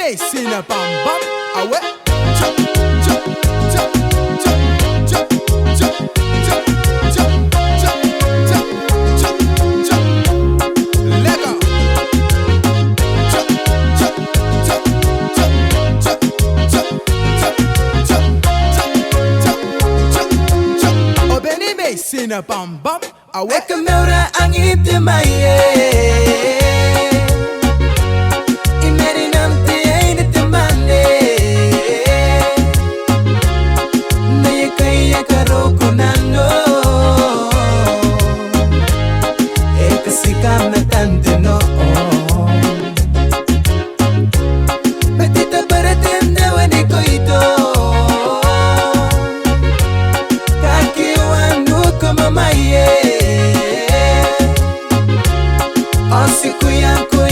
me sina bam bam. Ah ouais. Chop, chop, chop, chop, chop, chop, chop, chop, chop, chop, chop, chop. Lego. Chop, chop, chop, chop, chop, chop, chop, chop, chop, chop, chop. Oh Benny me sina bam bam. Ah ouais. Ekamera ang itimaye. Siku yangu